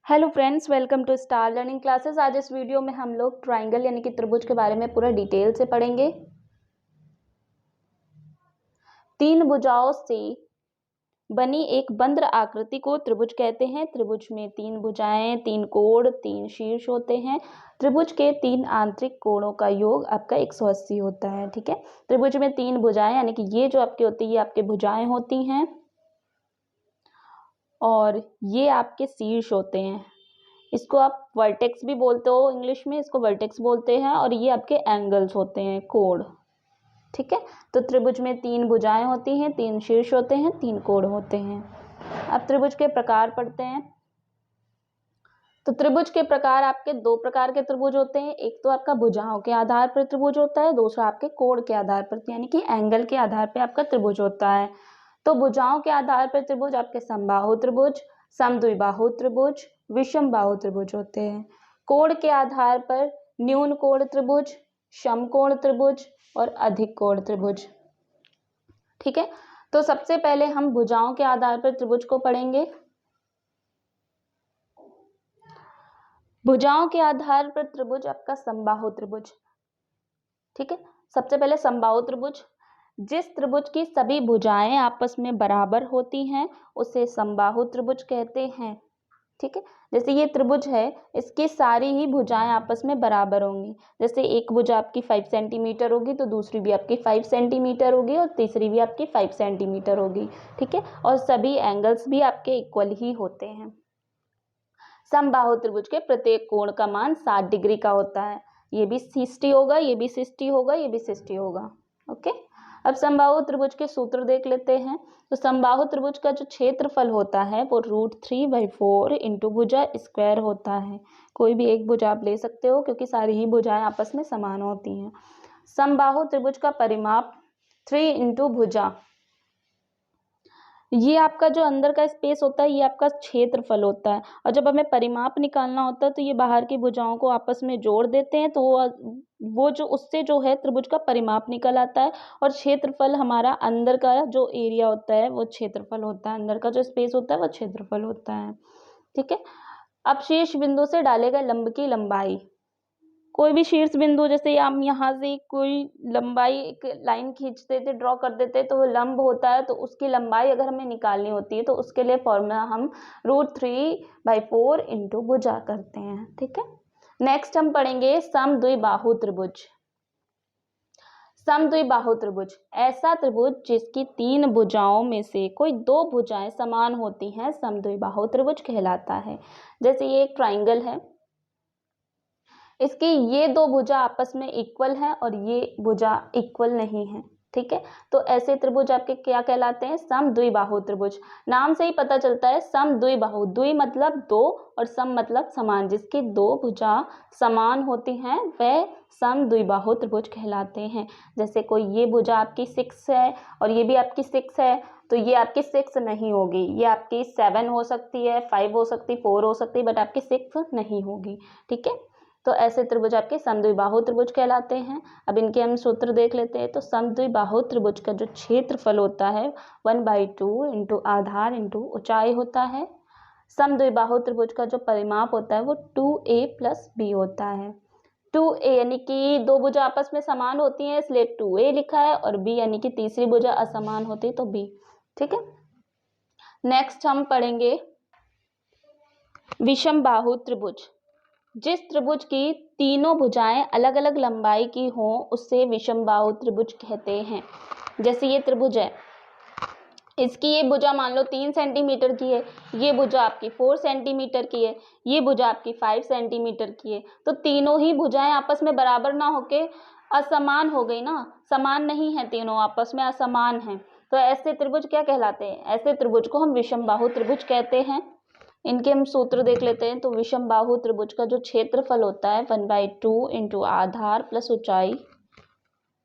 Hello friends, welcome to Star Learning Classes. आज इस video में हम लोग ट्राइंगल यानी कि त्रिभुज के बारे में पूरा डिटेल से पढ़ेंगे। तीन भुजाओं से बनी एक बंद्र आकृति को त्रिभुज कहते हैं। त्रिभुज में तीन भुजाएं, तीन कोण, तीन शीर्ष होते हैं। त्रिभुज के तीन आंतरिक कोणों का योग आपका 180 होता है। ठीक है, त्रिभुज में तीन भुजाएं यानी कि ये जो आपकी होती है, ये आपके भुजाएं होती हैं और ये आपके शीर्ष होते हैं। इसको आप वर्टेक्स भी बोलते हो, इंग्लिश में इसको वर्टेक्स बोलते हैं। और ये आपके एंगल्स होते हैं, कोण। ठीक है, तो त्रिभुज में तीन भुजाएं होती हैं, तीन शीर्ष होते हैं, तीन कोण होते हैं। अब त्रिभुज के प्रकार पढ़ते हैं। तो त्रिभुज के प्रकार आपके दो प्रकार के त्रिभुज होते हैं। एक तो आपका भुजाओं के आधार पर त्रिभुज होता है, दूसरा आपके कोण के आधार पर यानी कि एंगल के आधार पर आपका त्रिभुज होता है। तो भुजाओं के आधार पर त्रिभुज आपके समबाहु त्रिभुज, समद्विबाहु त्रिभुज, विषम बाहु त्रिभुज होते हैं। कोण के आधार पर न्यून कोण त्रिभुज, समकोण त्रिभुज और अधिक कोण त्रिभुज। ठीक है, तो सबसे पहले हम भुजाओं के आधार पर त्रिभुज को पढ़ेंगे। भुजाओं के आधार पर त्रिभुज आपका समबाहु त्रिभुज। ठीक है, सबसे पहले समबाहु त्रिभुज, जिस त्रिभुज की सभी भुजाएं आपस में बराबर होती हैं उसे समबाहु त्रिभुज कहते हैं। ठीक है, जैसे ये त्रिभुज है, इसकी सारी ही भुजाएं आपस में बराबर होंगी। जैसे एक भुजा आपकी 5 सेंटीमीटर होगी तो दूसरी भी आपकी 5 सेंटीमीटर होगी और तीसरी भी आपकी 5 सेंटीमीटर होगी। ठीक है, और सभी एंगल्स भी आपके इक्वल ही होते हैं। समबाहु त्रिभुज के प्रत्येक कोण का मान 60 डिग्री का होता है। ये भी 60 होगा, ये भी 60 होगा, ये भी 60 होगा। ओके, अब समबाहु त्रिभुज के सूत्र देख लेते हैं। तो समबाहु त्रिभुज का जो क्षेत्रफल होता है वो √3/4 इंटू भुजा स्क्वायर होता है। कोई भी एक भुजा आप ले सकते हो क्योंकि सारी ही भुजाएं आपस में समान होती हैं। समबाहु त्रिभुज का परिमाप 3 इंटू भुजा, ये आपका जो अंदर का स्पेस होता है ये आपका क्षेत्रफल होता है। और जब हमें परिमाप निकालना होता है तो ये बाहर की भुजाओं को आपस में जोड़ देते हैं, तो वो जो उससे जो है त्रिभुज का परिमाप निकल आता है। और क्षेत्रफल हमारा अंदर का जो एरिया होता है वो क्षेत्रफल होता है, अंदर का जो स्पेस होता है वो क्षेत्रफल होता है। ठीक है, अब शीर्ष बिंदु से डाले गए लंब की लंबाई, कोई भी शीर्ष बिंदु, जैसे हम यहाँ से कोई लंबाई एक लाइन खींचते थे, ड्रॉ कर देते तो वो लंब होता है। तो उसकी लंबाई अगर हमें निकालनी होती है तो उसके लिए फॉर्मूला हम √3/4 इंटू भुजा करते हैं। ठीक है, नेक्स्ट हम पढ़ेंगे समद्विबाहु त्रिभुज। समद्विबाहु त्रिभुज ऐसा त्रिभुज जिसकी तीन भुजाओं में से कोई दो भुजाएं समान होती हैं, समद्विबाहु त्रिभुज कहलाता है। जैसे ये एक ट्राइंगल है, इसकी ये दो भुजा आपस में इक्वल है और ये भुजा इक्वल नहीं है। ठीक है, तो ऐसे त्रिभुज आपके क्या कहलाते हैं? समद्विबाहु त्रिभुज। नाम से ही पता चलता है समद्विबाहु, द्वि मतलब दो और सम मतलब समान, जिसकी दो भुजा समान होती हैं वह समद्विबाहु त्रिभुज कहलाते हैं। जैसे कोई ये भुजा आपकी 6 है और ये भी आपकी 6 है, तो ये आपकी 6 नहीं होगी, ये आपकी 7 हो सकती है, 5 हो सकती, 4 हो सकती, बट आपकी 6 नहीं होगी। ठीक है, तो ऐसे त्रिभुज आपके समद्विबाहु त्रिभुज कहलाते हैं। अब इनके हम सूत्र देख लेते हैं। तो समद्विबाहु त्रिभुज का जो क्षेत्रफल होता है 1/2 इंटू आधार इंटू ऊंचाई होता है। समद्विबाहु त्रिभुज का जो परिमाप होता है वो 2a + b होता है। 2a यानी कि दो भुजा आपस में समान होती हैं इसलिए 2a लिखा है, और b यानी कि तीसरी भुजा असमान होती है तो b। ठीक है, नेक्स्ट हम पढ़ेंगे विषम बाहु त्रिभुज। जिस त्रिभुज की तीनों भुजाएं अलग अलग लंबाई की हों उसे विषम बाहु त्रिभुज कहते हैं। जैसे ये त्रिभुज है, इसकी ये भुजा मान लो 3 सेंटीमीटर की है, ये भुजा आपकी 4 सेंटीमीटर की है, ये भुजा आपकी 5 सेंटीमीटर की है। तो तीनों ही भुजाएं आपस में बराबर ना होके असमान हो गई ना, समान नहीं है, तीनों आपस में असमान है। तो ऐसे त्रिभुज क्या कहलाते हैं? ऐसे त्रिभुज को हम विषम बाहु त्रिभुज कहते हैं। इनके हम सूत्र देख लेते हैं। तो विषम बाहु त्रिभुज का जो क्षेत्रफल होता है 1/2 इंटू आधार प्लस ऊंचाई,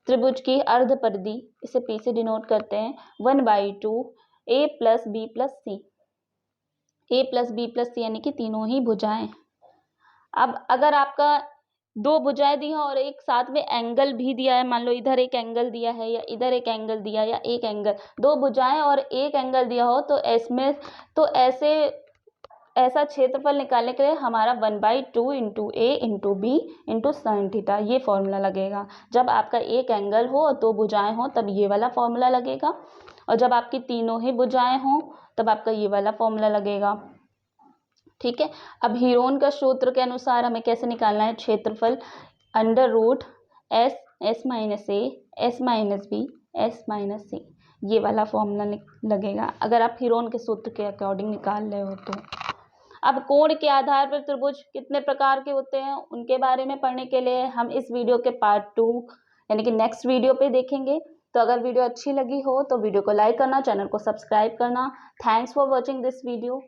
त्रिभुज की अर्ध परिधि, इसे p से डिनोट करते हैं, 1/2 a + b + c, a + b + c यानी कि तीनों ही भुजाएं। अब अगर आपका दो भुजाएं दी हैं और एक साथ में एंगल भी दिया है, मान लो इधर एक एंगल दिया है या इधर एक एंगल दिया या एक एंगल, दो भुजाएं और एक एंगल दिया हो, तो इसमें तो ऐसे ऐसा क्षेत्रफल निकालने के लिए हमारा 1/2 into A into B into sine theta ये फॉर्मूला लगेगा। जब आपका एक एंगल हो और दो भुजाएं हो तब ये वाला फॉर्मूला लगेगा, और जब आपकी तीनों ही भुजाएं हों तब आपका ये वाला फॉर्मूला लगेगा। ठीक है, अब हीरोन का सूत्र के अनुसार हमें कैसे निकालना है क्षेत्रफल, under root S S minus A S minus B S minus C, ये वाला फॉर्मूला लगेगा अगर आप हीरोन के सूत्र के अकॉर्डिंग निकाल रहे हो तो। अब कोण के आधार पर त्रिभुज कितने प्रकार के होते हैं उनके बारे में पढ़ने के लिए हम इस वीडियो के पार्ट 2 यानी कि नेक्स्ट वीडियो पे देखेंगे। तो अगर वीडियो अच्छी लगी हो तो वीडियो को लाइक करना, चैनल को सब्सक्राइब करना। Thanks for watching this video.